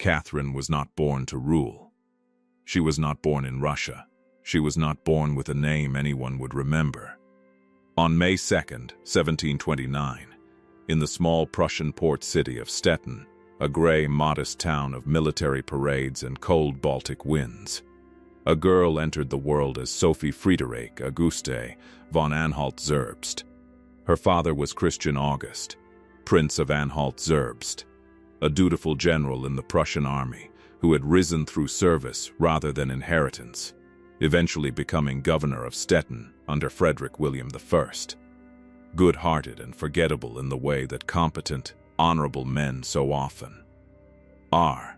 Catherine was not born to rule. She was not born in Russia. She was not born with a name anyone would remember. On May 2nd, 1729, in the small Prussian port city of Stettin, a gray, modest town of military parades and cold Baltic winds, a girl entered the world as Sophie Friederike Auguste von Anhalt-Zerbst. Her father was Christian August, Prince of Anhalt-Zerbst, a dutiful general in the Prussian army who had risen through service rather than inheritance, eventually becoming governor of Stettin under Frederick William I. Good-hearted and forgettable in the way that competent, honorable men so often are.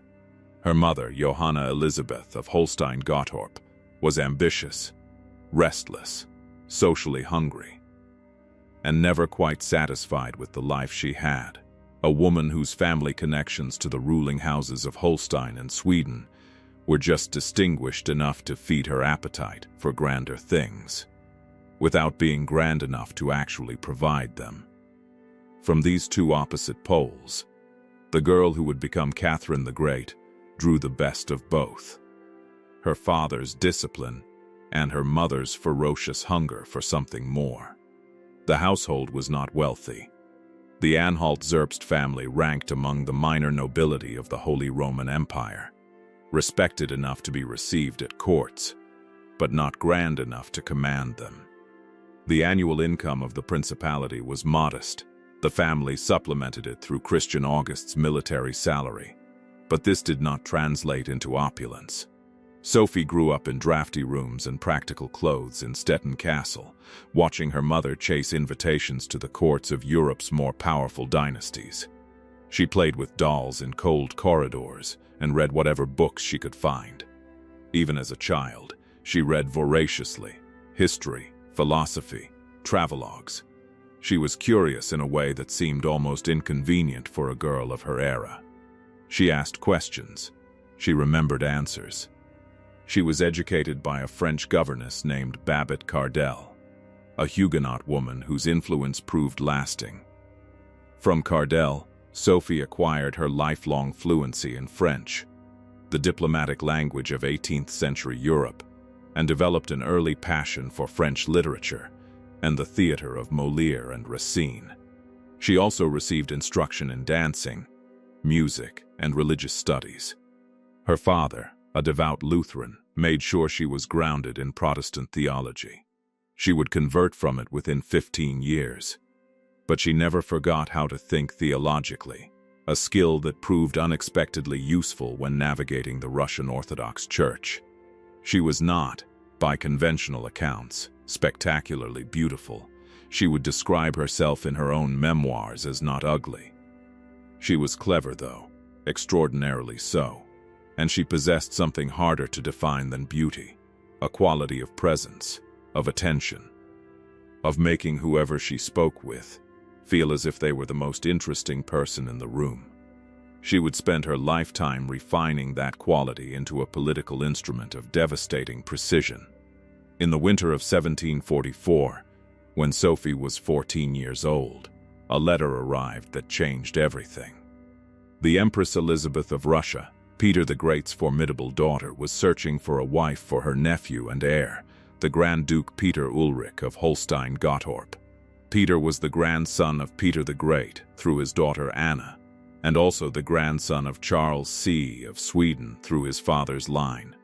Her mother, Johanna Elizabeth of Holstein-Gottorp, was ambitious, restless, socially hungry, and never quite satisfied with the life she had. A woman whose family connections to the ruling houses of Holstein and Sweden were just distinguished enough to feed her appetite for grander things, without being grand enough to actually provide them. From these two opposite poles, the girl who would become Catherine the Great drew the best of both: her father's discipline and her mother's ferocious hunger for something more. The household was not wealthy. The Anhalt-Zerbst family ranked among the minor nobility of the Holy Roman Empire, respected enough to be received at courts, but not grand enough to command them. The annual income of the principality was modest. The family supplemented it through Christian August's military salary, but this did not translate into opulence. Sophie grew up in drafty rooms and practical clothes in Stettin Castle, watching her mother chase invitations to the courts of Europe's more powerful dynasties. She played with dolls in cold corridors and read whatever books she could find. Even as a child, she read voraciously: history, philosophy, travelogues. She was curious in a way that seemed almost inconvenient for a girl of her era. She asked questions. She remembered answers. She was educated by a French governess named Babette Cardel, a Huguenot woman whose influence proved lasting. From Cardel, Sophie acquired her lifelong fluency in French, the diplomatic language of 18th-century Europe, and developed an early passion for French literature and the theater of Molière and Racine. She also received instruction in dancing, music, and religious studies. Her father, a devout Lutheran, made sure she was grounded in Protestant theology. She would convert from it within 15 years. But she never forgot how to think theologically, a skill that proved unexpectedly useful when navigating the Russian Orthodox Church. She was not, by conventional accounts, spectacularly beautiful. She would describe herself in her own memoirs as not ugly. She was clever, though, extraordinarily so, and she possessed something harder to define than beauty, a quality of presence, of attention, of making whoever she spoke with feel as if they were the most interesting person in the room. She would spend her lifetime refining that quality into a political instrument of devastating precision. In the winter of 1744, when Sophie was 14 years old, a letter arrived that changed everything. The Empress Elizabeth of Russia, Peter the Great's formidable daughter, was searching for a wife for her nephew and heir, the Grand Duke Peter Ulrich of Holstein-Gottorp. Peter was the grandson of Peter the Great through his daughter Anna, and also the grandson of Charles C. of Sweden through his father's line,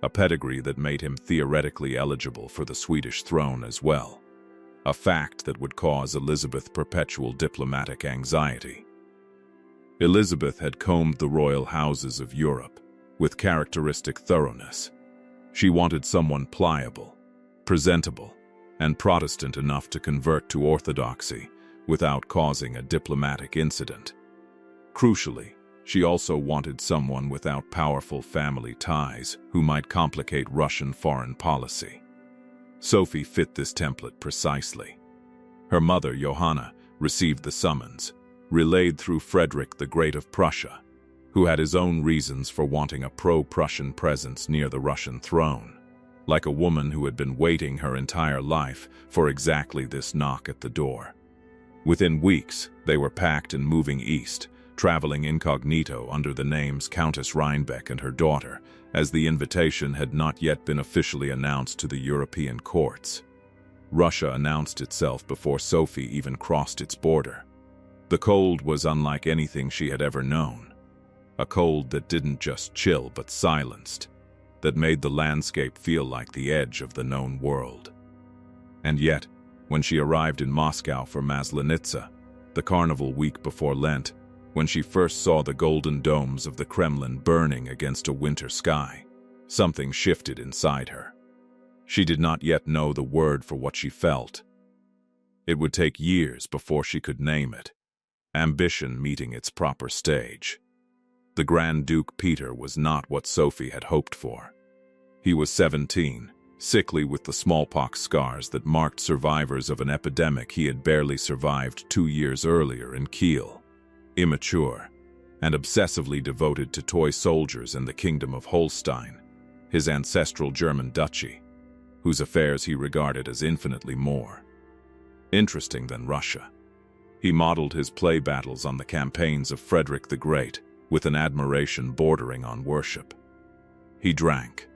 a pedigree that made him theoretically eligible for the Swedish throne as well, a fact that would cause Elizabeth perpetual diplomatic anxiety. Elizabeth had combed the royal houses of Europe with characteristic thoroughness. She wanted someone pliable, presentable, and Protestant enough to convert to orthodoxy without causing a diplomatic incident. Crucially, she also wanted someone without powerful family ties who might complicate Russian foreign policy. Sophie fit this template precisely. Her mother, Johanna, received the summons, relayed through Frederick the Great of Prussia, who had his own reasons for wanting a pro-Prussian presence near the Russian throne, like a woman who had been waiting her entire life for exactly this knock at the door. Within weeks, they were packed and moving east, traveling incognito under the names Countess Rhinebeck and her daughter, as the invitation had not yet been officially announced to the European courts. Russia announced itself before Sophie even crossed its border. The cold was unlike anything she had ever known. A cold that didn't just chill but silenced, that made the landscape feel like the edge of the known world. And yet, when she arrived in Moscow for Maslenitsa, the carnival week before Lent, when she first saw the golden domes of the Kremlin burning against a winter sky, something shifted inside her. She did not yet know the word for what she felt. It would take years before she could name it, ambition meeting its proper stage. The Grand Duke Peter was not what Sophie had hoped for. He was 17, sickly with the smallpox scars that marked survivors of an epidemic he had barely survived 2 years earlier in Kiel. Immature, and obsessively devoted to toy soldiers in the Kingdom of Holstein, his ancestral German duchy, whose affairs he regarded as infinitely more interesting than Russia. He modeled his play battles on the campaigns of Frederick the Great, with an admiration bordering on worship. He drank.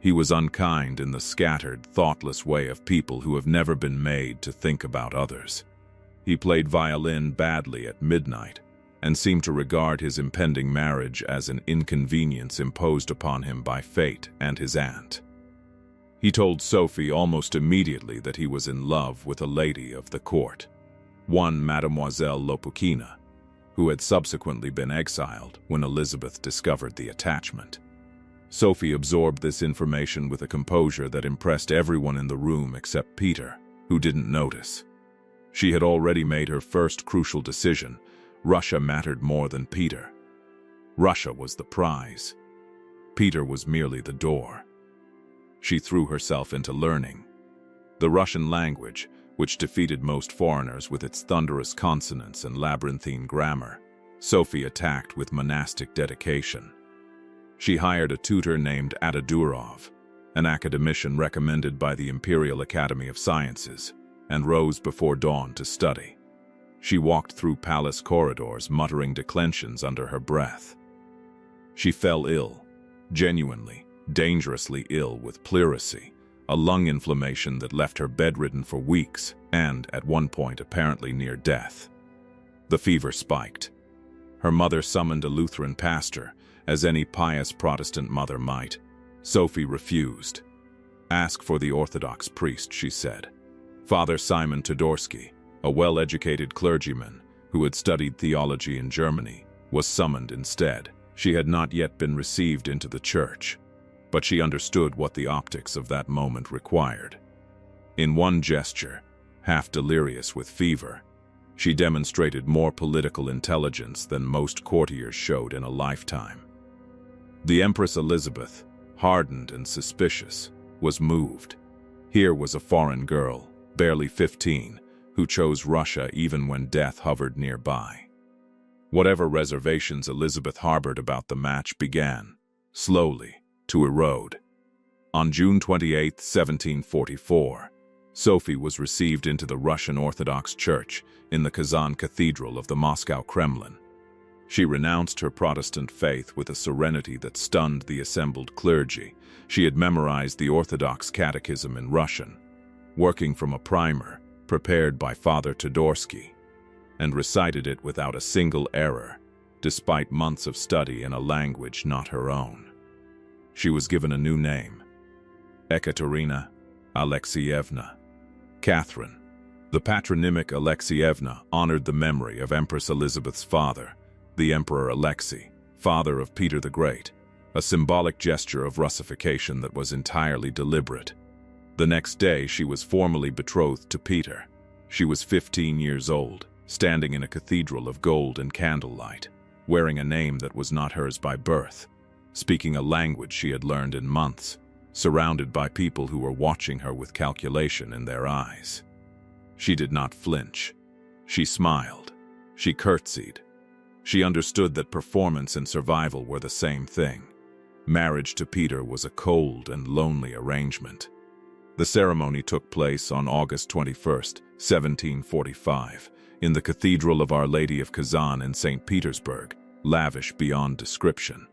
He was unkind in the scattered, thoughtless way of people who have never been made to think about others. He played violin badly at midnight, and seemed to regard his impending marriage as an inconvenience imposed upon him by fate and his aunt. He told Sophie almost immediately that he was in love with a lady of the court, one Mademoiselle Lopukina, who had subsequently been exiled when Elizabeth discovered the attachment. Sophie absorbed this information with a composure that impressed everyone in the room except Peter, who didn't notice. She had already made her first crucial decision. Russia mattered more than Peter. Russia was the prize. Peter was merely the door. She threw herself into learning the Russian language, which defeated most foreigners with its thunderous consonants and labyrinthine grammar. Sophie attacked with monastic dedication. She hired a tutor named Adadurov, an academician recommended by the Imperial Academy of Sciences, and rose before dawn to study. She walked through palace corridors muttering declensions under her breath. She fell ill, genuinely, dangerously ill with pleurisy, a lung inflammation that left her bedridden for weeks and, at one point, apparently near death. The fever spiked. Her mother summoned a Lutheran pastor, as any pious Protestant mother might. Sophie refused. "Ask for the Orthodox priest," she said. Father Simon Todorsky, a well-educated clergyman who had studied theology in Germany, was summoned instead. She had not yet been received into the church, but she understood what the optics of that moment required. In one gesture, half delirious with fever, she demonstrated more political intelligence than most courtiers showed in a lifetime. The Empress Elizabeth, hardened and suspicious, was moved. Here was a foreign girl, barely 15, who chose Russia even when death hovered nearby. Whatever reservations Elizabeth harbored about the match began, slowly, to erode. On June 28, 1744, Sophie was received into the Russian Orthodox Church in the Kazan Cathedral of the Moscow Kremlin. She renounced her Protestant faith with a serenity that stunned the assembled clergy. She had memorized the Orthodox Catechism in Russian, working from a primer prepared by Father Todorsky, and recited it without a single error, despite months of study in a language not her own. She was given a new name, Ekaterina Alexeyevna, Catherine. The patronymic Alexeyevna honored the memory of Empress Elizabeth's father, the Emperor Alexei, father of Peter the Great, a symbolic gesture of Russification that was entirely deliberate. The next day, she was formally betrothed to Peter. She was 15 years old, standing in a cathedral of gold and candlelight, wearing a name that was not hers by birth, speaking a language she had learned in months, surrounded by people who were watching her with calculation in their eyes. She did not flinch. She smiled. She curtsied. She understood that performance and survival were the same thing. Marriage to Peter was a cold and lonely arrangement. The ceremony took place on August 21, 1745, in the Cathedral of Our Lady of Kazan in St. Petersburg, lavish beyond description.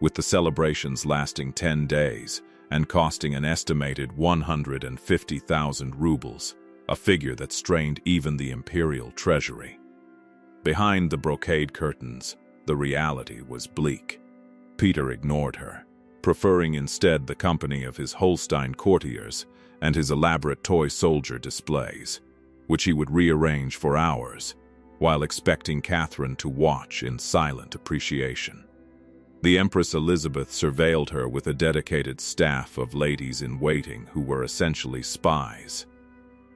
With the celebrations lasting 10 days and costing an estimated 150,000 rubles, a figure that strained even the imperial treasury. Behind the brocade curtains, the reality was bleak. Peter ignored her, preferring instead the company of his Holstein courtiers and his elaborate toy soldier displays, which he would rearrange for hours, while expecting Catherine to watch in silent appreciation. The Empress Elizabeth surveilled her with a dedicated staff of ladies-in-waiting who were essentially spies.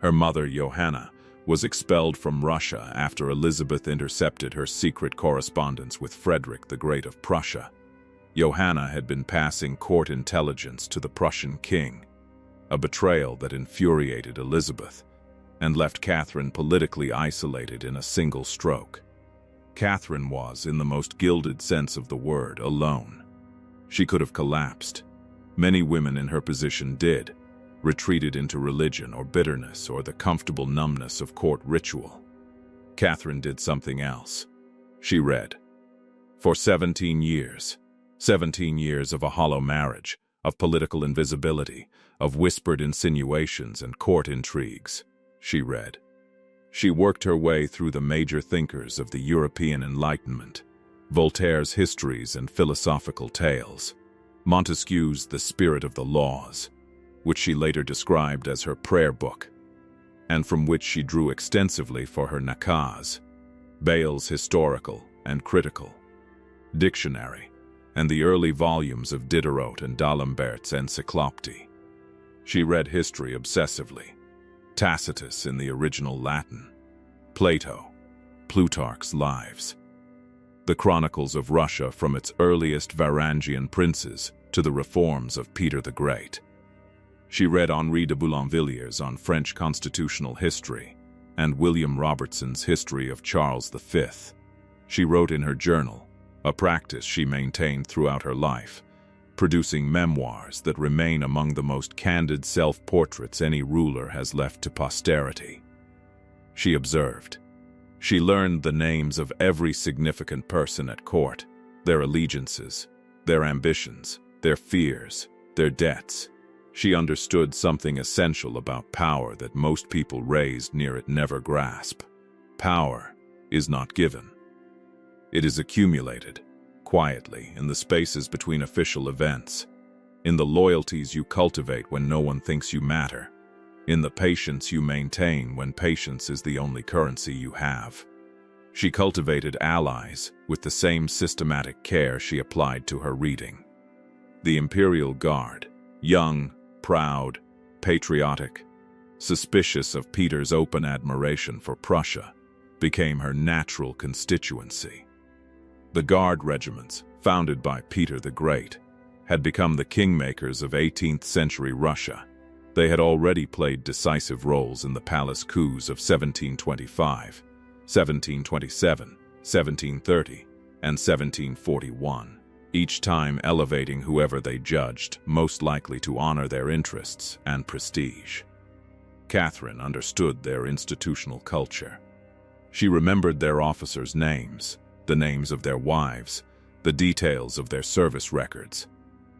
Her mother, Johanna, was expelled from Russia after Elizabeth intercepted her secret correspondence with Frederick the Great of Prussia. Johanna had been passing court intelligence to the Prussian king, a betrayal that infuriated Elizabeth and left Catherine politically isolated in a single stroke. Catherine was, in the most gilded sense of the word, alone. She could have collapsed. Many women in her position did, retreated into religion or bitterness or the comfortable numbness of court ritual. Catherine did something else. She read. For 17 years of a hollow marriage, of political invisibility, of whispered insinuations and court intrigues, she read. She worked her way through the major thinkers of the European Enlightenment, Voltaire's histories and philosophical tales, Montesquieu's The Spirit of the Laws, which she later described as her prayer book, and from which she drew extensively for her nakaz, Bayle's Historical and Critical Dictionary, and the early volumes of Diderot and d'Alembert's Encyclopédie. She read history obsessively, Tacitus in the original Latin, Plato, Plutarch's Lives, the chronicles of Russia from its earliest Varangian princes to the reforms of Peter the Great. She read Henri de Boulainvillier's On French Constitutional History and William Robertson's History of Charles V. She wrote in her journal, a practice she maintained throughout her life, producing memoirs that remain among the most candid self-portraits any ruler has left to posterity. She observed. She learned the names of every significant person at court, their allegiances, their ambitions, their fears, their debts. She understood something essential about power that most people raised near it never grasp. Power is not given. It is accumulated, quietly, in the spaces between official events, in the loyalties you cultivate when no one thinks you matter, in the patience you maintain when patience is the only currency you have. She cultivated allies with the same systematic care she applied to her reading. The Imperial Guard, young, proud, patriotic, suspicious of Peter's open admiration for Prussia, became her natural constituency. The Guard regiments, founded by Peter the Great, had become the kingmakers of 18th-century Russia. They had already played decisive roles in the palace coups of 1725, 1727, 1730, and 1741, each time elevating whoever they judged most likely to honor their interests and prestige. Catherine understood their institutional culture. She remembered their officers' names, the names of their wives, the details of their service records.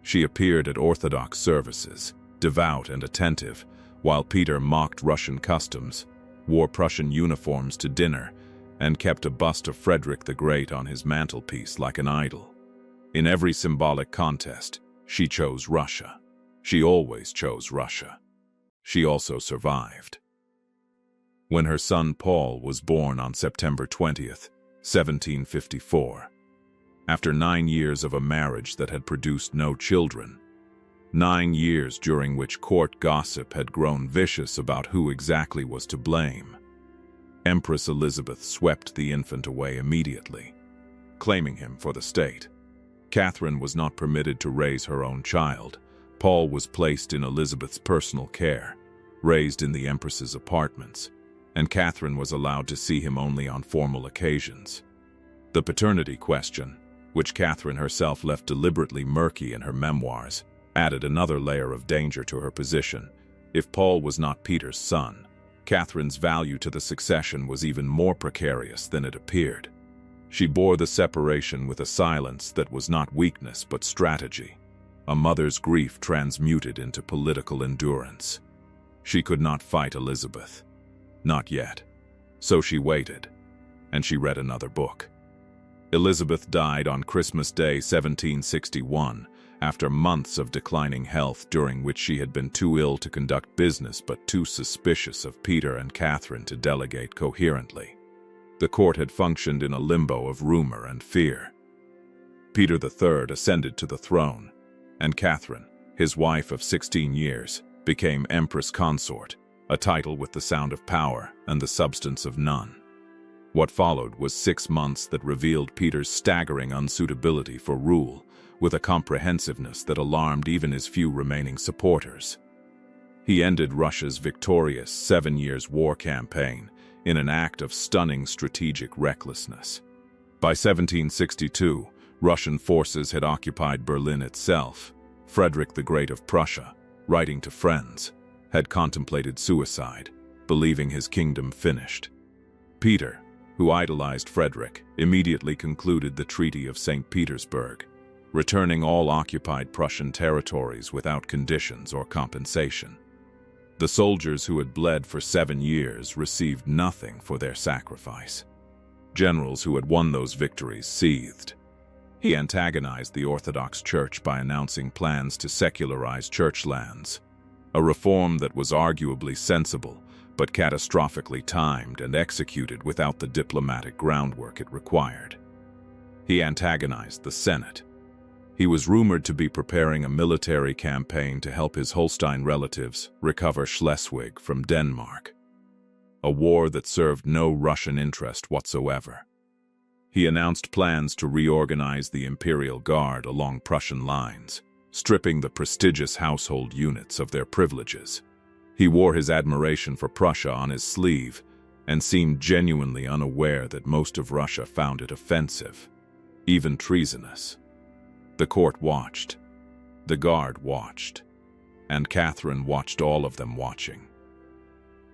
She appeared at Orthodox services, devout and attentive, while Peter mocked Russian customs, wore Prussian uniforms to dinner, and kept a bust of Frederick the Great on his mantelpiece like an idol. In every symbolic contest, she chose Russia. She always chose Russia. She also survived. When her son Paul was born on September 20th, 1754, after 9 years of a marriage that had produced no children, 9 years during which court gossip had grown vicious about who exactly was to blame, Empress Elizabeth swept the infant away immediately, claiming him for the state. Catherine was not permitted to raise her own child. Paul was placed in Elizabeth's personal care, raised in the Empress's apartments, and Catherine was allowed to see him only on formal occasions. The paternity question, which Catherine herself left deliberately murky in her memoirs, added another layer of danger to her position. If Paul was not Peter's son, Catherine's value to the succession was even more precarious than it appeared. She bore the separation with a silence that was not weakness but strategy, a mother's grief transmuted into political endurance. She could not fight Elizabeth. Not yet. So she waited, and she read another book. Elizabeth died on Christmas Day 1761, after months of declining health during which she had been too ill to conduct business but too suspicious of Peter and Catherine to delegate coherently. The court had functioned in a limbo of rumor and fear. Peter III ascended to the throne, and Catherine, his wife of 16 years, became Empress Consort, a title with the sound of power and the substance of none. What followed was 6 months that revealed Peter's staggering unsuitability for rule, with a comprehensiveness that alarmed even his few remaining supporters. He ended Russia's victorious 7 years war campaign in an act of stunning strategic recklessness. By 1762, Russian forces had occupied Berlin itself. Frederick the Great of Prussia, writing to friends, had contemplated suicide, believing his kingdom finished. Peter, who idolized Frederick, immediately concluded the Treaty of St. Petersburg, returning all occupied Prussian territories without conditions or compensation. The soldiers who had bled for 7 years received nothing for their sacrifice. Generals who had won those victories seethed. He antagonized the Orthodox Church by announcing plans to secularize church lands, a reform that was arguably sensible but catastrophically timed and executed without the diplomatic groundwork it required. He antagonized the Senate. He was rumored to be preparing a military campaign to help his Holstein relatives recover Schleswig from Denmark, a war that served no Russian interest whatsoever. He announced plans to reorganize the Imperial Guard along Prussian lines, stripping the prestigious household units of their privileges. He wore his admiration for Prussia on his sleeve and seemed genuinely unaware that most of Russia found it offensive, even treasonous. The court watched, the Guard watched, and Catherine watched all of them watching.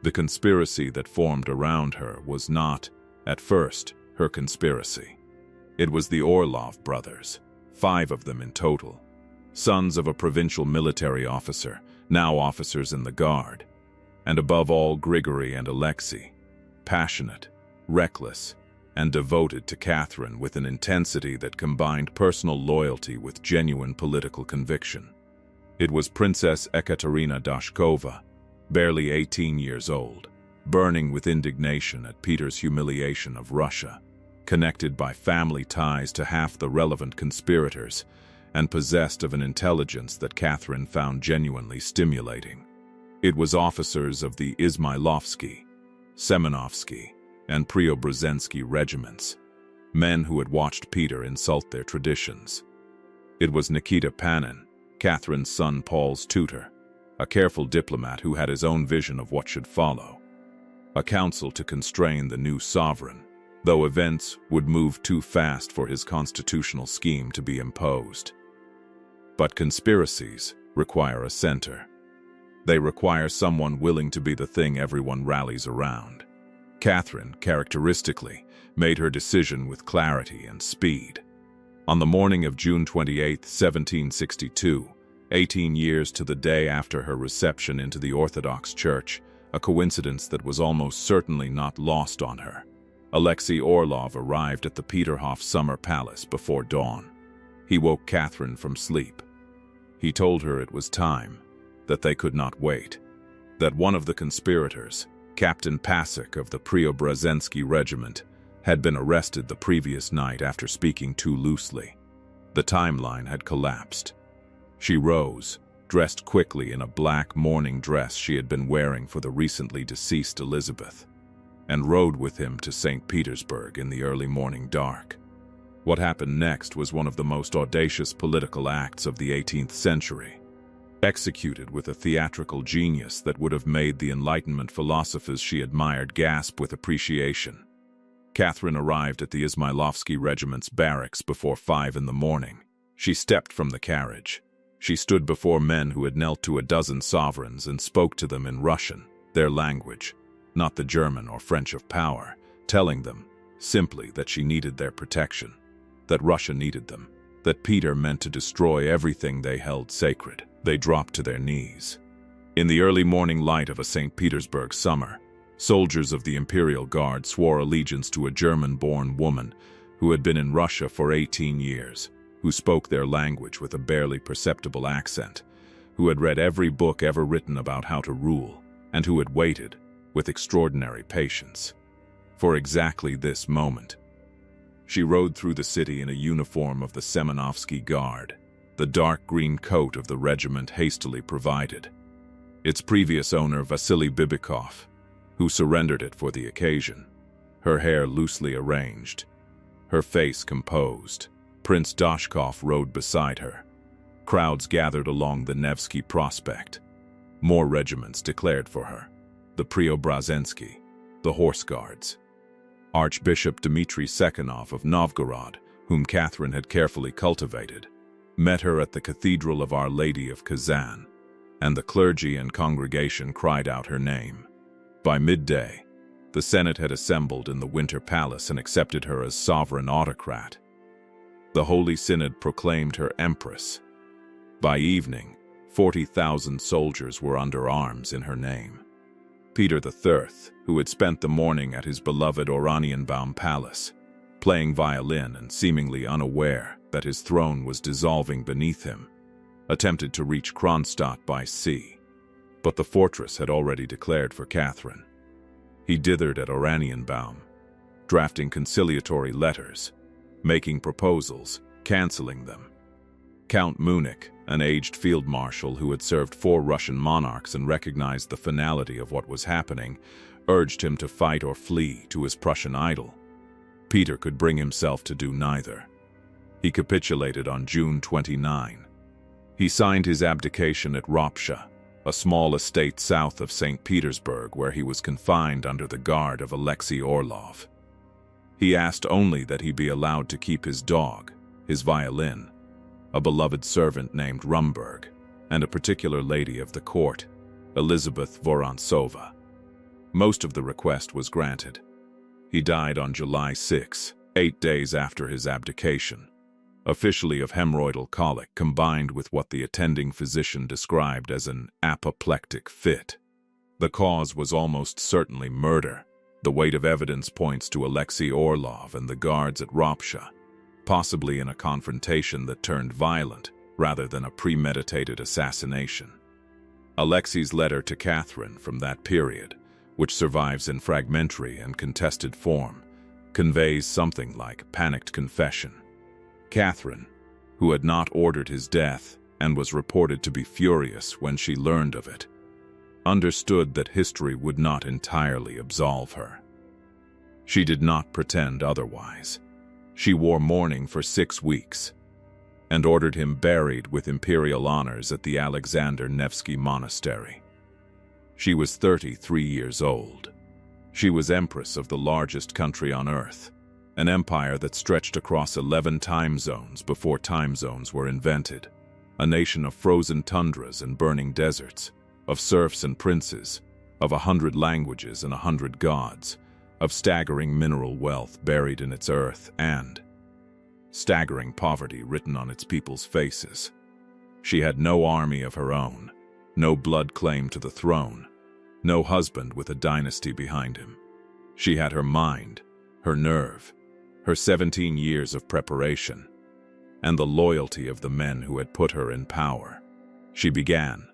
The conspiracy that formed around her was not, at first, her conspiracy. It was the Orlov brothers, 5 of them in total, sons of a provincial military officer, now officers in the Guard, and above all Grigory and Alexei, passionate, reckless, and devoted to Catherine with an intensity that combined personal loyalty with genuine political conviction. It was Princess Ekaterina Dashkova, barely 18 years old, burning with indignation at Peter's humiliation of Russia, connected by family ties to half the relevant conspirators, and possessed of an intelligence that Catherine found genuinely stimulating. It was officers of the Izmailovsky, Semenovsky, and Preobrazhensky regiments, men who had watched Peter insult their traditions. It was Nikita Panin, Catherine's son Paul's tutor, a careful diplomat who had his own vision of what should follow, a counsel to constrain the new sovereign, though events would move too fast for his constitutional scheme to be imposed. But conspiracies require a center. They require someone willing to be the thing everyone rallies around. Catherine, characteristically, made her decision with clarity and speed. On the morning of June 28, 1762, 18 years to the day after her reception into the Orthodox Church, a coincidence that was almost certainly not lost on her, Alexei Orlov arrived at the Peterhof Summer Palace before dawn. He woke Catherine from sleep. He told her it was time, that they could not wait, that one of the conspirators, Captain Pasek of the Preobrazhensky regiment, had been arrested the previous night after speaking too loosely. The timeline had collapsed. She rose, dressed quickly in a black morning dress she had been wearing for the recently deceased Elizabeth, and rode with him to St. Petersburg in the early morning dark. What happened next was one of the most audacious political acts of the 18th century, executed with a theatrical genius that would have made the Enlightenment philosophers she admired gasp with appreciation. Catherine arrived at the Izmailovsky regiment's barracks before 5 in the morning. She stepped from the carriage. She stood before men who had knelt to a dozen sovereigns and spoke to them in Russian, their language, not the German or French of power, telling them simply that she needed their protection, that Russia needed them, that Peter meant to destroy everything they held sacred. They dropped to their knees. In the early morning light of a St. Petersburg summer, soldiers of the Imperial Guard swore allegiance to a German-born woman who had been in Russia for 18 years, who spoke their language with a barely perceptible accent, who had read every book ever written about how to rule, and who had waited, with extraordinary patience, for exactly this moment. She rode through the city in a uniform of the Semenovsky Guard, the dark green coat of the regiment hastily provided. Its previous owner, Vasily Bibikov, who surrendered it for the occasion, her hair loosely arranged, her face composed. Prince Dashkov rode beside her. Crowds gathered along the Nevsky Prospect. More regiments declared for her. The Preobrazhensky, the Horse Guards. Archbishop Dmitry Sekhanov of Novgorod, whom Catherine had carefully cultivated, met her at the Cathedral of Our Lady of Kazan, and the clergy and congregation cried out her name. By midday, the Senate had assembled in the Winter Palace and accepted her as sovereign autocrat. The Holy Synod proclaimed her Empress. By evening, 40,000 soldiers were under arms in her name. Peter III, who had spent the morning at his beloved Oranienbaum Palace, playing violin and seemingly unaware that his throne was dissolving beneath him, attempted to reach Kronstadt by sea. But the fortress had already declared for Catherine. He dithered at Oranienbaum, drafting conciliatory letters, making proposals, canceling them. Count Munich, an aged field marshal who had served 4 Russian monarchs and recognized the finality of what was happening, urged him to fight or flee to his Prussian idol. Peter could bring himself to do neither. He capitulated on June 29. He signed his abdication at Ropsha, a small estate south of St. Petersburg where he was confined under the guard of Alexei Orlov. He asked only that he be allowed to keep his dog, his violin, a beloved servant named Rumberg, and a particular lady of the court, Elizabeth Vorontsova. Most of the request was granted. He died on July 6, 8 days after his abdication, officially of hemorrhoidal colic combined with what the attending physician described as an apoplectic fit. The cause was almost certainly murder. The weight of evidence points to Alexei Orlov and the guards at Ropsha, possibly in a confrontation that turned violent rather than a premeditated assassination. Alexei's letter to Catherine from that period, which survives in fragmentary and contested form, conveys something like panicked confession. Catherine, who had not ordered his death and was reported to be furious when she learned of it, understood that history would not entirely absolve her. She did not pretend otherwise. She wore mourning for 6 weeks and ordered him buried with imperial honors at the Alexander Nevsky Monastery. She was 33 years old. She was empress of the largest country on earth, an empire that stretched across 11 time zones before time zones were invented, a nation of frozen tundras and burning deserts, of serfs and princes, of 100 languages and 100 gods, of staggering mineral wealth buried in its earth and staggering poverty written on its people's faces. She had no army of her own, no blood claim to the throne, no husband with a dynasty behind him. She had her mind, her nerve, her 17 years of preparation, and the loyalty of the men who had put her in power. She began,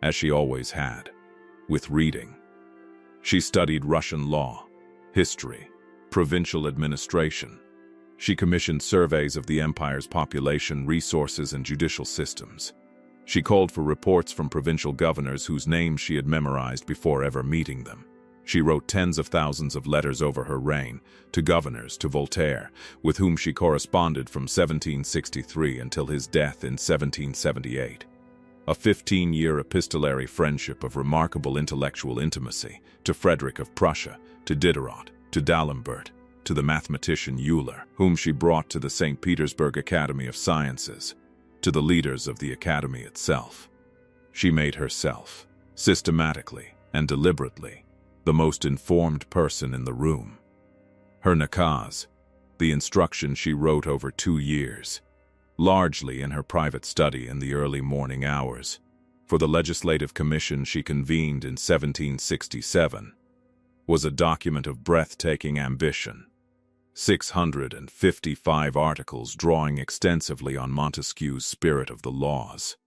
as she always had, with reading. She studied Russian law, history, provincial administration. She commissioned surveys of the empire's population, resources, and judicial systems. She called for reports from provincial governors whose names she had memorized before ever meeting them. She wrote tens of thousands of letters over her reign, to governors, to Voltaire, with whom she corresponded from 1763 until his death in 1778. A 15-year epistolary friendship of remarkable intellectual intimacy, to Frederick of Prussia, to Diderot, to D'Alembert, to the mathematician Euler, whom she brought to the St. Petersburg Academy of Sciences, to the leaders of the academy itself. She made herself, systematically and deliberately, the most informed person in the room. Her nakaz, the instruction she wrote over 2 years, largely in her private study in the early morning hours, for the legislative commission she convened in 1767, was a document of breathtaking ambition. 655 articles drawing extensively on Montesquieu's spirit of the laws,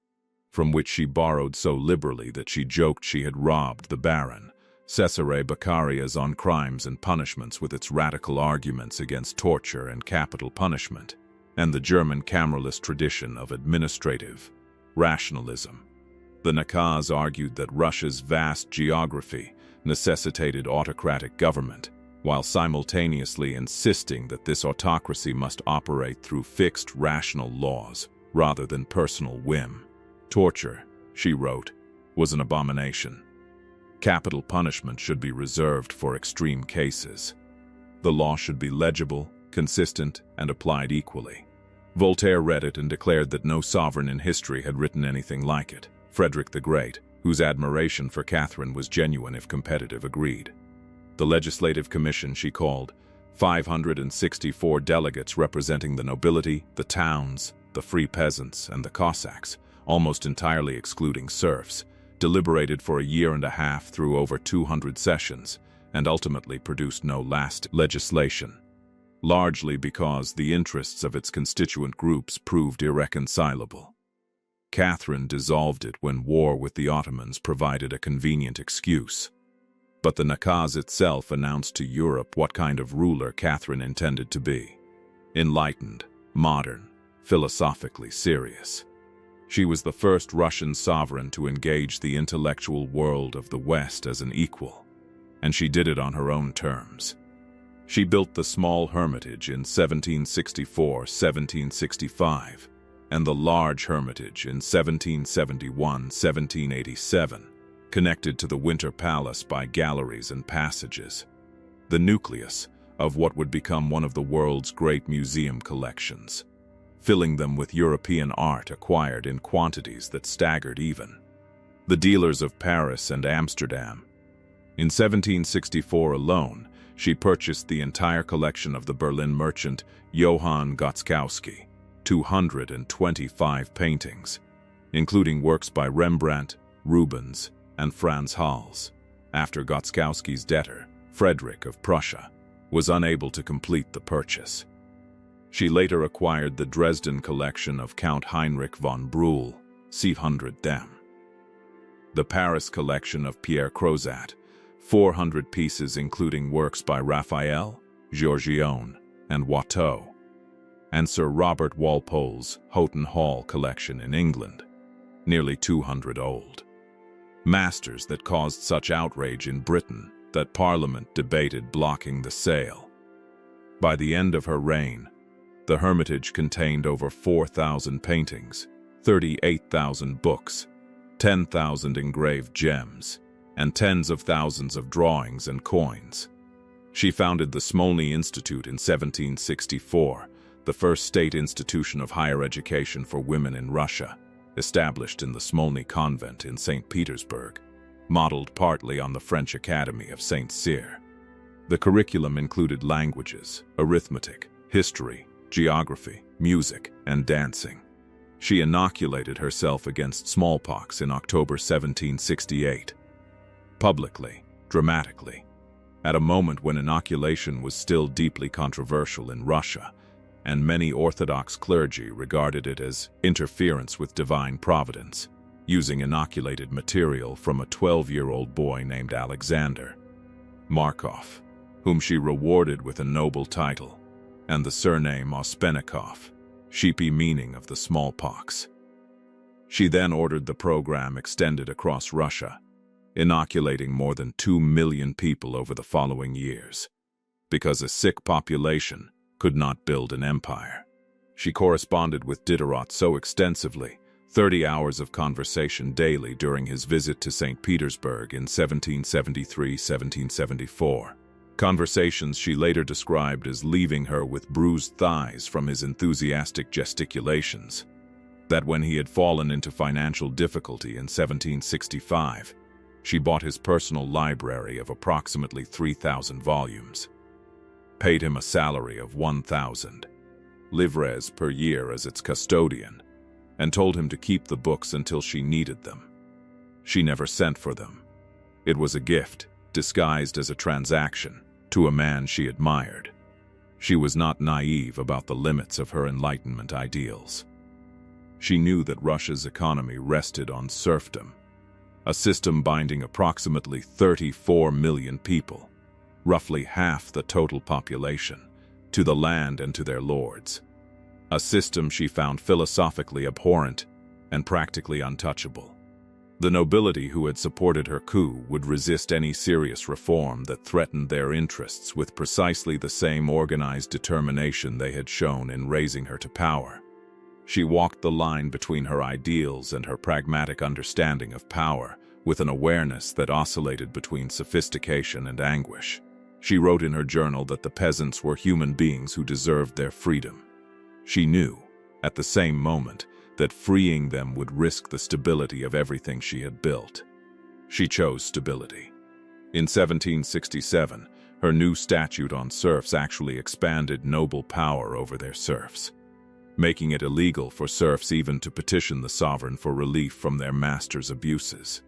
from which she borrowed so liberally that she joked she had robbed the Baron, Cesare Beccaria's On Crimes and Punishments with its radical arguments against torture and capital punishment, and the German cameralist tradition of administrative rationalism. The nakaz argued that Russia's vast geography necessitated autocratic government, while simultaneously insisting that this autocracy must operate through fixed rational laws rather than personal whim. Torture, she wrote, was an abomination. Capital punishment should be reserved for extreme cases. The law should be legible, consistent, and applied equally. Voltaire read it and declared that no sovereign in history had written anything like it. Frederick the Great, whose admiration for Catherine was genuine if competitive, agreed. The Legislative Commission she called, 564 delegates representing the nobility, the towns, the free peasants, and the Cossacks, almost entirely excluding serfs, deliberated for a year and a half through over 200 sessions, and ultimately produced no lasting legislation, largely because the interests of its constituent groups proved irreconcilable. Catherine dissolved it when war with the Ottomans provided a convenient excuse. But the nakaz itself announced to Europe what kind of ruler Catherine intended to be: enlightened, modern, philosophically serious. She was the first Russian sovereign to engage the intellectual world of the West as an equal, and she did it on her own terms. She built the small Hermitage in 1764-1765, and the large Hermitage in 1771-1787, connected to the Winter Palace by galleries and passages, the nucleus of what would become one of the world's great museum collections, filling them with European art acquired in quantities that staggered even the dealers of Paris and Amsterdam. In 1764 alone, she purchased the entire collection of the Berlin merchant Johann Gotskowski, 225 paintings, including works by Rembrandt, Rubens, and Franz Hals, after Gotskowski's debtor, Frederick of Prussia, was unable to complete the purchase. She later acquired the Dresden collection of Count Heinrich von Brühl, 700 dem. The Paris collection of Pierre Crozat, 400 pieces including works by Raphael, Giorgione, and Watteau, and Sir Robert Walpole's Houghton Hall collection in England, nearly 200 old masters that caused such outrage in Britain that Parliament debated blocking the sale. By the end of her reign, the Hermitage contained over 4,000 paintings, 38,000 books, 10,000 engraved gems, and tens of thousands of drawings and coins. She founded the Smolny Institute in 1764, the first state institution of higher education for women in Russia, established in the Smolny Convent in St. Petersburg, modeled partly on the French Academy of St. Cyr. The curriculum included languages, arithmetic, history, geography, music, and dancing. She inoculated herself against smallpox in October 1768, publicly, dramatically, at a moment when inoculation was still deeply controversial in Russia, and many Orthodox clergy regarded it as interference with divine providence, using inoculated material from a 12-year-old boy named Alexander Markov, whom she rewarded with a noble title, and the surname Ospennikov, sheepy meaning of the smallpox. She then ordered the program extended across Russia, inoculating more than 2 million people over the following years, because a sick population could not build an empire. She corresponded with Diderot so extensively, 30 hours of conversation daily during his visit to St. Petersburg in 1773-1774. Conversations she later described as leaving her with bruised thighs from his enthusiastic gesticulations, that when he had fallen into financial difficulty in 1765, She bought his personal library of approximately 3,000 volumes, paid him a salary of 1,000 livres per year as its custodian, and told him to keep the books until she needed them. She never sent for them. It was a gift, disguised as a transaction, to a man she admired. She was not naive about the limits of her Enlightenment ideals. She knew that Russia's economy rested on serfdom, a system binding approximately 34 million people, roughly half the total population, to the land and to their lords. A system she found philosophically abhorrent and practically untouchable. The nobility who had supported her coup would resist any serious reform that threatened their interests with precisely the same organized determination they had shown in raising her to power. She walked the line between her ideals and her pragmatic understanding of power, with an awareness that oscillated between sophistication and anguish. She wrote in her journal that the peasants were human beings who deserved their freedom. She knew, at the same moment, that freeing them would risk the stability of everything she had built. She chose stability. In 1767, her new statute on serfs actually expanded noble power over their serfs, making it illegal for serfs even to petition the sovereign for relief from their master's abuses.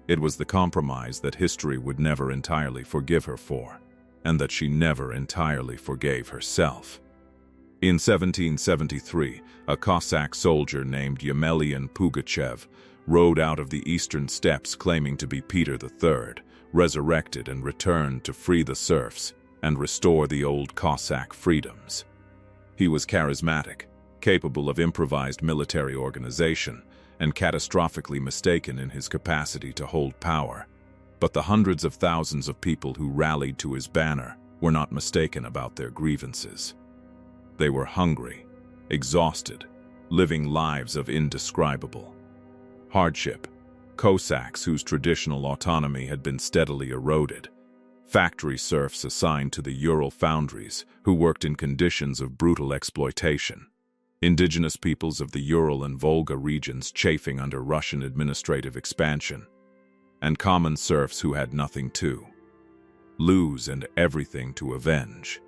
It was the compromise that history would never entirely forgive her for, and that she never entirely forgave herself. In 1773, a Cossack soldier named Yemelyan Pugachev rode out of the eastern steppes claiming to be Peter III, resurrected and returned to free the serfs and restore the old Cossack freedoms. He was charismatic, capable of improvised military organization, and catastrophically mistaken in his capacity to hold power. But the hundreds of thousands of people who rallied to his banner were not mistaken about their grievances. They were hungry, exhausted, living lives of indescribable hardship. Cossacks whose traditional autonomy had been steadily eroded. Factory serfs assigned to the Ural foundries who worked in conditions of brutal exploitation. Indigenous peoples of the Ural and Volga regions chafing under Russian administrative expansion. And common serfs who had nothing to lose and everything to avenge.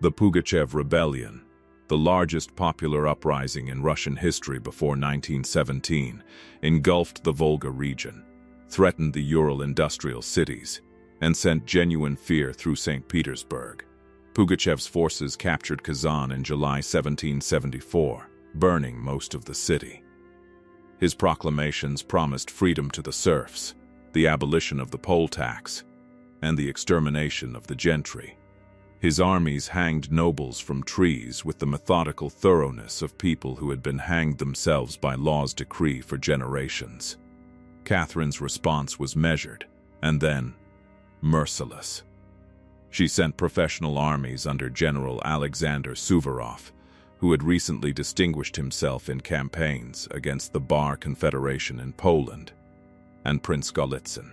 The Pugachev Rebellion, the largest popular uprising in Russian history before 1917, engulfed the Volga region, threatened the Ural industrial cities, and sent genuine fear through St. Petersburg. Pugachev's forces captured Kazan in July 1774, burning most of the city. His proclamations promised freedom to the serfs, the abolition of the poll tax, and the extermination of the gentry. His armies hanged nobles from trees with the methodical thoroughness of people who had been hanged themselves by law's decree for generations. Catherine's response was measured, and then merciless. She sent professional armies under General Alexander Suvorov, who had recently distinguished himself in campaigns against the Bar Confederation in Poland, and Prince Golitsyn.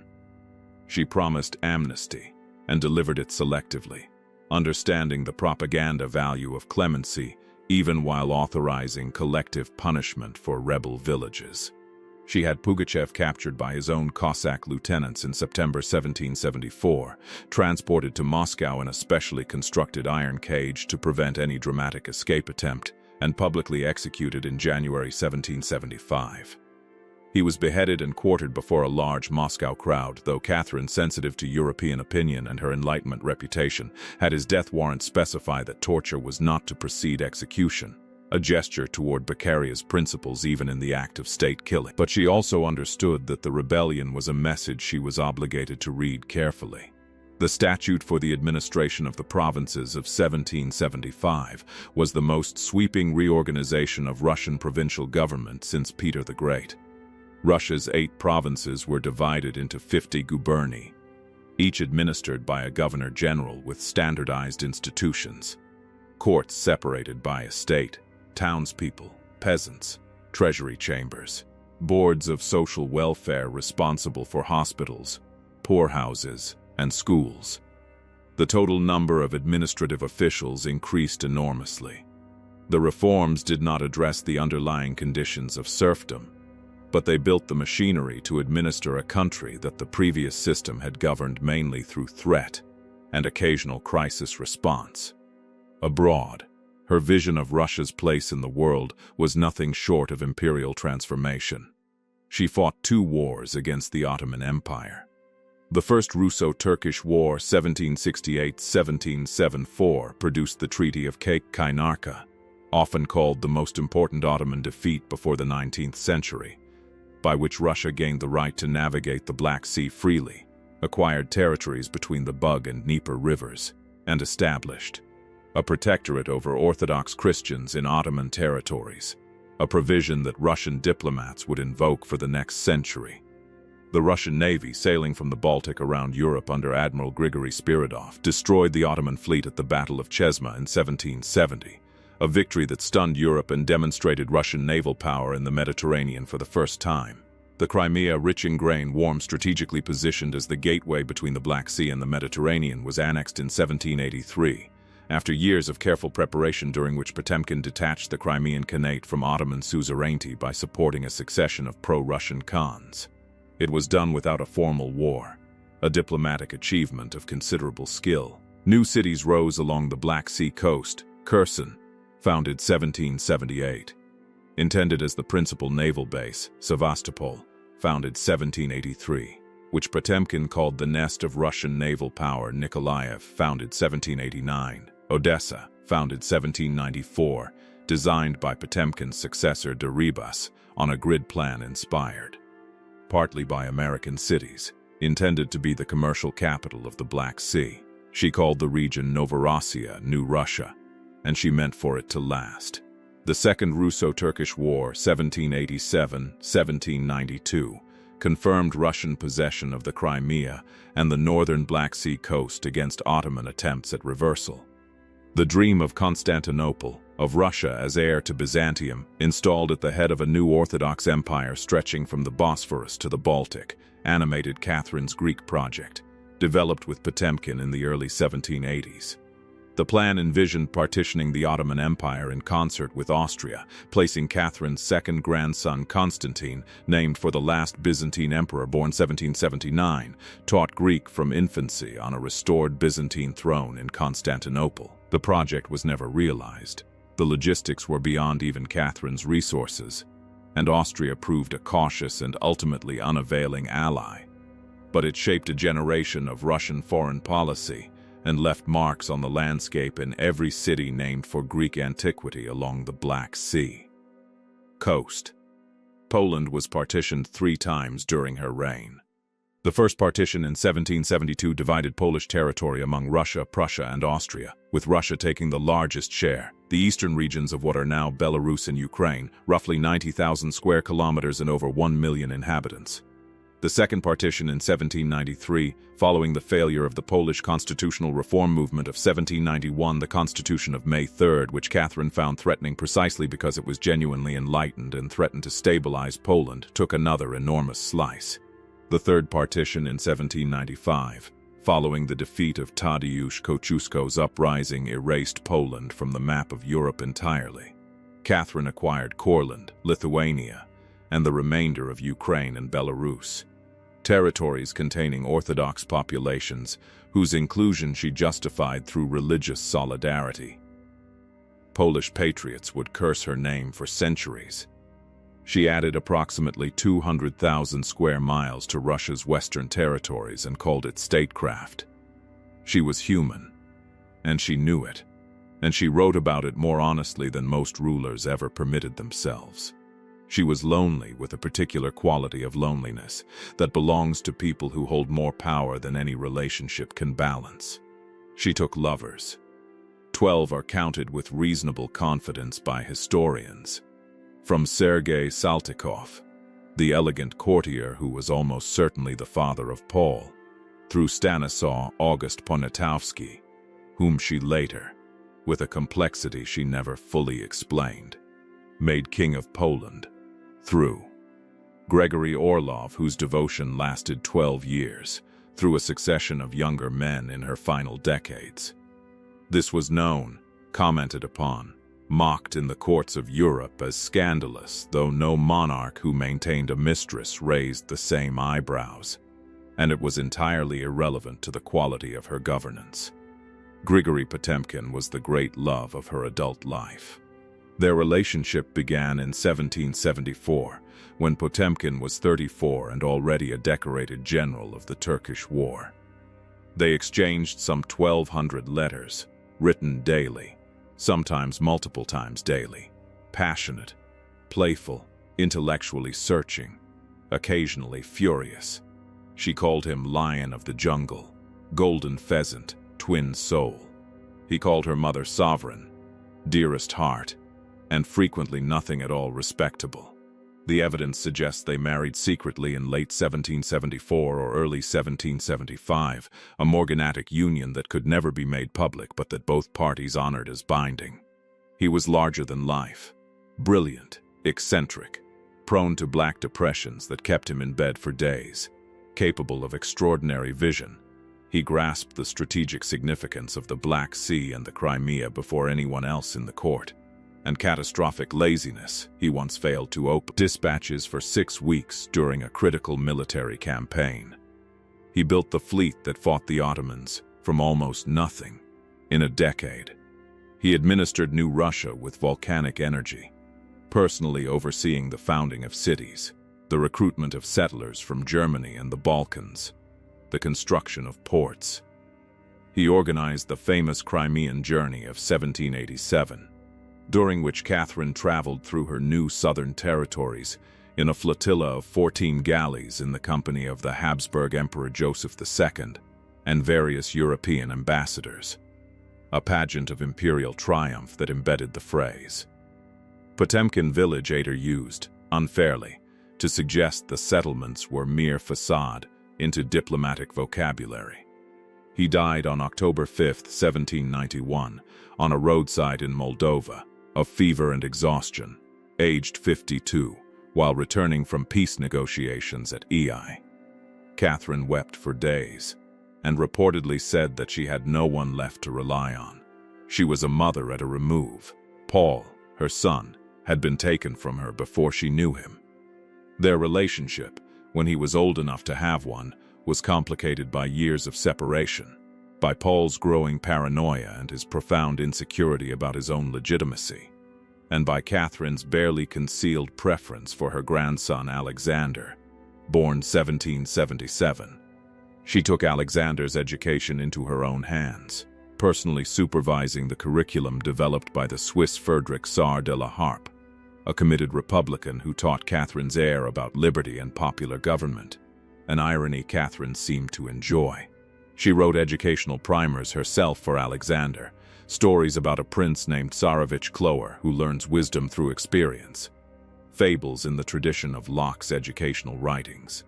She promised amnesty and delivered it selectively, understanding the propaganda value of clemency even while authorizing collective punishment for rebel villages. She had Pugachev captured by his own Cossack lieutenants in September 1774, transported to Moscow in a specially constructed iron cage to prevent any dramatic escape attempt, and publicly executed in January 1775. He was beheaded and quartered before a large Moscow crowd, though Catherine, sensitive to European opinion and her Enlightenment reputation, had his death warrant specify that torture was not to precede execution, a gesture toward Beccaria's principles even in the act of state killing. But she also understood that the rebellion was a message she was obligated to read carefully. The Statute for the Administration of the Provinces of 1775 was the most sweeping reorganization of Russian provincial government since Peter the Great. Russia's 8 provinces were divided into 50 guberni, each administered by a governor-general with standardized institutions. Courts separated by estate, townspeople, peasants, treasury chambers, boards of social welfare responsible for hospitals, poorhouses, and schools. The total number of administrative officials increased enormously. The reforms did not address the underlying conditions of serfdom. but they built the machinery to administer a country that the previous system had governed mainly through threat and occasional crisis response. Abroad, her vision of Russia's place in the world was nothing short of imperial transformation. She fought 2 wars against the Ottoman Empire. The First Russo-Turkish War 1768–1774 produced the Treaty of Kainarka, often called the most important Ottoman defeat before the 19th century, by which Russia gained the right to navigate the Black Sea freely, acquired territories between the Bug and Dnieper rivers, and established a protectorate over Orthodox Christians in Ottoman territories, a provision that Russian diplomats would invoke for the next century. The Russian Navy, sailing from the Baltic around Europe under Admiral Grigory Spiridov, destroyed the Ottoman fleet at the Battle of Chesma in 1770, a victory that stunned Europe and demonstrated Russian naval power in the Mediterranean for the first time. The Crimea, rich in grain, warm, strategically positioned as the gateway between the Black Sea and the Mediterranean, was annexed in 1783, after years of careful preparation during which Potemkin detached the Crimean Khanate from Ottoman suzerainty by supporting a succession of pro-Russian Khans. It was done without a formal war, a diplomatic achievement of considerable skill. New cities rose along the Black Sea coast. Kherson, founded 1778. Intended as the principal naval base, Sevastopol, founded 1783, which Potemkin called the nest of Russian naval power. Nikolaev, founded 1789. Odessa, founded 1794, designed by Potemkin's successor Deribas on a grid plan inspired partly by American cities, intended to be the commercial capital of the Black Sea. She called the region Novorossiya, New Russia, and she meant for it to last. The Second Russo-Turkish War, 1787–1792, confirmed Russian possession of the Crimea and the northern Black Sea coast against Ottoman attempts at reversal. The dream of Constantinople, of Russia as heir to Byzantium, installed at the head of a new Orthodox empire stretching from the Bosphorus to the Baltic, animated Catherine's Greek project, developed with Potemkin in the early 1780s. The plan envisioned partitioning the Ottoman Empire in concert with Austria, placing Catherine's second grandson Constantine, named for the last Byzantine emperor born 1779, taught Greek from infancy on a restored Byzantine throne in Constantinople. The project was never realized. The logistics were beyond even Catherine's resources, and Austria proved a cautious and ultimately unavailing ally. But it shaped a generation of Russian foreign policy and left marks on the landscape in every city named for Greek antiquity along the Black Sea coast. Poland was partitioned 3 times during her reign. The first partition in 1772 divided Polish territory among Russia, Prussia, and Austria, with Russia taking the largest share. The eastern regions of what are now Belarus and Ukraine, roughly 90,000 square kilometers and over 1 million inhabitants. The second partition in 1793, following the failure of the Polish constitutional reform movement of 1791, the Constitution of May 3, which Catherine found threatening precisely because it was genuinely enlightened and threatened to stabilize Poland, took another enormous slice. The third partition in 1795, following the defeat of Tadeusz Kościuszko's uprising, erased Poland from the map of Europe entirely. Catherine acquired Courland, Lithuania, and the remainder of Ukraine and Belarus, territories containing Orthodox populations whose inclusion she justified through religious solidarity. Polish patriots would curse her name for centuries. She added approximately 200,000 square miles to Russia's western territories and called it statecraft. She was human, and she knew it, and she wrote about it more honestly than most rulers ever permitted themselves. She was lonely, with a particular quality of loneliness that belongs to people who hold more power than any relationship can balance. She took lovers. 12 are counted with reasonable confidence by historians. From Sergei Saltykov, the elegant courtier who was almost certainly the father of Paul, through Stanislaw August Poniatowski, whom she later, with a complexity she never fully explained, made King of Poland, through Gregory Orlov, whose devotion lasted 12 years, through a succession of younger men in her final decades. This was known, commented upon, mocked in the courts of Europe as scandalous, though no monarch who maintained a mistress raised the same eyebrows, and it was entirely irrelevant to the quality of her governance. Grigory Potemkin was the great love of her adult life. Their relationship began in 1774, when Potemkin was 34 and already a decorated general of the Turkish War. They exchanged some 1,200 letters, written daily, sometimes multiple times daily, passionate, playful, intellectually searching, occasionally furious. She called him Lion of the Jungle, Golden Pheasant, Twin Soul. He called her Mother Sovereign, Dearest Heart, and frequently nothing at all respectable. The evidence suggests they married secretly in late 1774 or early 1775, a morganatic union that could never be made public but that both parties honored as binding. He was larger than life, brilliant, eccentric, prone to black depressions that kept him in bed for days, capable of extraordinary vision. He grasped the strategic significance of the Black Sea and the Crimea before anyone else in the court. And catastrophic laziness, he once failed to open dispatches for 6 weeks during a critical military campaign. He built the fleet that fought the Ottomans from almost nothing in a decade. He administered New Russia with volcanic energy, personally overseeing the founding of cities, the recruitment of settlers from Germany and the Balkans, the construction of ports. He organized the famous Crimean Journey of 1787, during which Catherine traveled through her new southern territories in a flotilla of 14 galleys in the company of the Habsburg Emperor Joseph II and various European ambassadors, a pageant of imperial triumph that embedded the phrase. Potemkin village Ader used, unfairly, to suggest the settlements were mere facade into diplomatic vocabulary. He died on October 5, 1791, on a roadside in Moldova, of fever and exhaustion, aged 52, while returning from peace negotiations at Ei. Catherine wept for days, and reportedly said that she had no one left to rely on. She was a mother at a remove. Paul, her son, had been taken from her before she knew him. Their relationship, when he was old enough to have one, was complicated by years of separation, by Paul's growing paranoia and his profound insecurity about his own legitimacy, and by Catherine's barely concealed preference for her grandson Alexander, born 1777. She took Alexander's education into her own hands, personally supervising the curriculum developed by the Swiss Friedrich Saar de la Harpe, a committed Republican who taught Catherine's heir about liberty and popular government, an irony Catherine seemed to enjoy. She wrote educational primers herself for Alexander, stories about a prince named Tsarevich Clower who learns wisdom through experience, fables in the tradition of Locke's educational writings.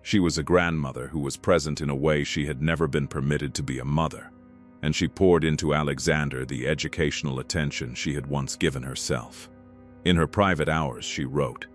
She was a grandmother who was present in a way she had never been permitted to be a mother, and she poured into Alexander the educational attention she had once given herself. In her private hours, she wrote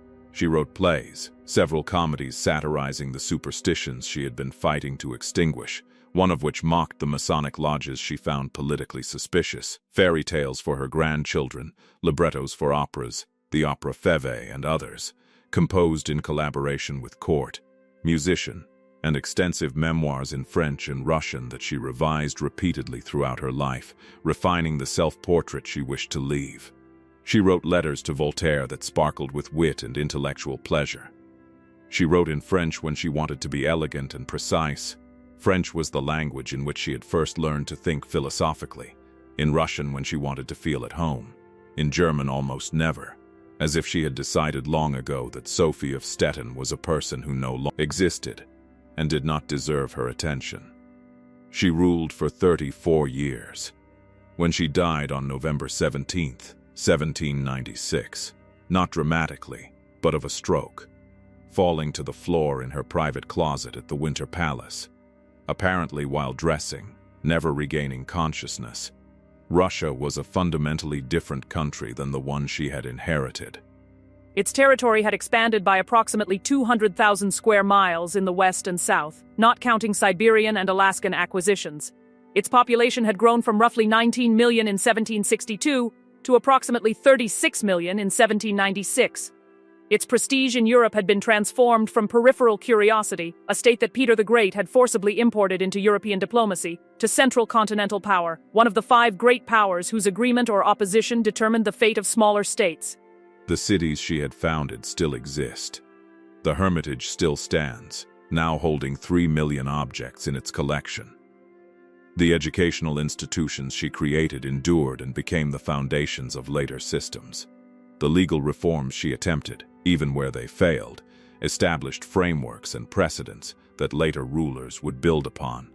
plays, several comedies satirizing the superstitions she had been fighting to extinguish, one of which mocked the Masonic lodges she found politically suspicious, fairy tales for her grandchildren, librettos for operas, the opera Feve and others, composed in collaboration with court, musician, and extensive memoirs in French and Russian that she revised repeatedly throughout her life, refining the self-portrait she wished to leave. She wrote letters to Voltaire that sparkled with wit and intellectual pleasure. She wrote in French when she wanted to be elegant and precise. French was the language in which she had first learned to think philosophically, in Russian when she wanted to feel at home, in German almost never, as if she had decided long ago that Sophie of Stettin was a person who no longer existed and did not deserve her attention. She ruled for 34 years. When she died on November 17th, 1796, not dramatically, but of a stroke, falling to the floor in her private closet at the Winter Palace, apparently while dressing, never regaining consciousness. Russia was a fundamentally different country than the one she had inherited. Its territory had expanded by approximately 200,000 square miles in the west and south, not counting Siberian and Alaskan acquisitions. Its population had grown from roughly 19 million in 1762 to approximately 36 million in 1796. Its prestige in Europe had been transformed from peripheral curiosity, a state that Peter the Great had forcibly imported into European diplomacy, to central continental power, one of the 5 great powers whose agreement or opposition determined the fate of smaller states. The cities she had founded still exist. The Hermitage still stands, now holding 3 million objects in its collection. The educational institutions she created endured and became the foundations of later systems. The legal reforms she attempted, even where they failed, established frameworks and precedents that later rulers would build upon.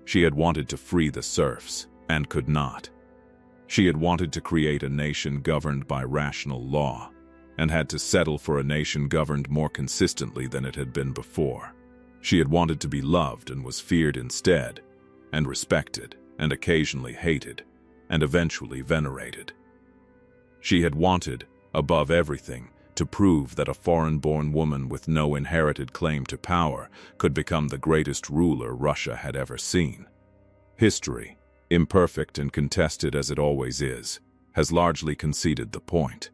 She had wanted to free the serfs, and could not. She had wanted to create a nation governed by rational law, and had to settle for a nation governed more consistently than it had been before. She had wanted to be loved and was feared instead, and respected, and occasionally hated, and eventually venerated. She had wanted, above everything, to prove that a foreign-born woman with no inherited claim to power could become the greatest ruler Russia had ever seen. History, imperfect and contested as it always is, has largely conceded the point.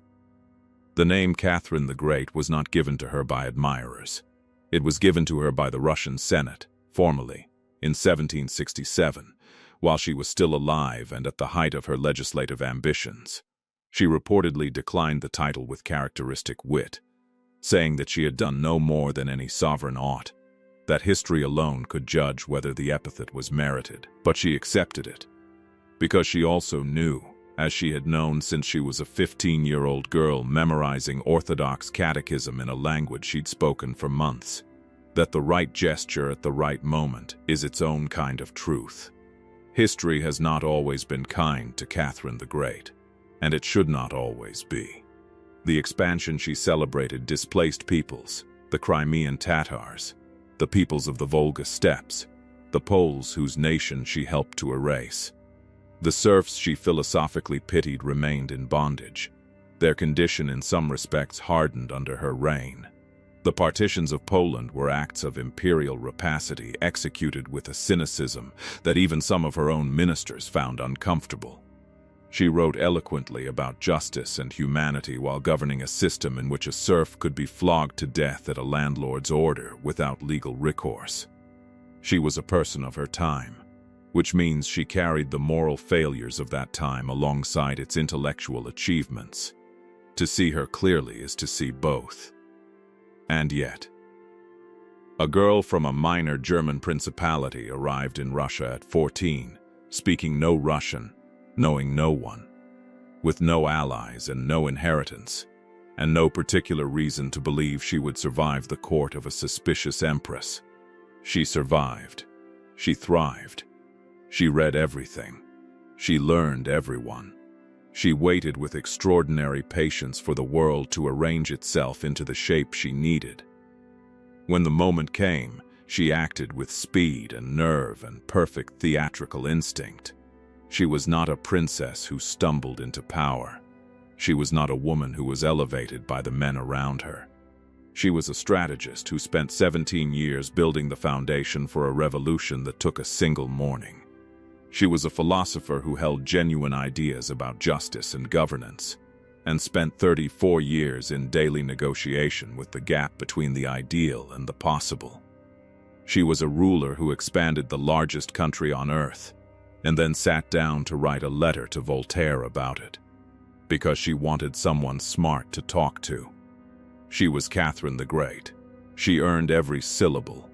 The name Catherine the Great was not given to her by admirers. It was given to her by the Russian Senate, formally, in 1767, while she was still alive and at the height of her legislative ambitions. She reportedly declined the title with characteristic wit, saying that she had done no more than any sovereign ought, that history alone could judge whether the epithet was merited, but she accepted it, because she also knew, as she had known since she was a 15-year-old girl memorizing Orthodox catechism in a language she'd spoken for months, that the right gesture at the right moment is its own kind of truth. History has not always been kind to Catherine the Great, and it should not always be. The expansion she celebrated displaced peoples, the Crimean Tatars, the peoples of the Volga steppes, the Poles whose nation she helped to erase. The serfs she philosophically pitied remained in bondage. Their condition in some respects hardened under her reign. The partitions of Poland were acts of imperial rapacity executed with a cynicism that even some of her own ministers found uncomfortable. She wrote eloquently about justice and humanity while governing a system in which a serf could be flogged to death at a landlord's order without legal recourse. She was a person of her time, which means she carried the moral failures of that time alongside its intellectual achievements. To see her clearly is to see both. And yet, a girl from a minor German principality arrived in Russia at 14, speaking no Russian, knowing no one, with no allies and no inheritance, and no particular reason to believe she would survive the court of a suspicious empress. She survived. She thrived. She read everything. She learned everyone. She waited with extraordinary patience for the world to arrange itself into the shape she needed. When the moment came, she acted with speed and nerve and perfect theatrical instinct. She was not a princess who stumbled into power. She was not a woman who was elevated by the men around her. She was a strategist who spent 17 years building the foundation for a revolution that took a single morning. She was a philosopher who held genuine ideas about justice and governance, and spent 34 years in daily negotiation with the gap between the ideal and the possible. She was a ruler who expanded the largest country on earth, and then sat down to write a letter to Voltaire about it, because she wanted someone smart to talk to. She was Catherine the Great. She earned every syllable,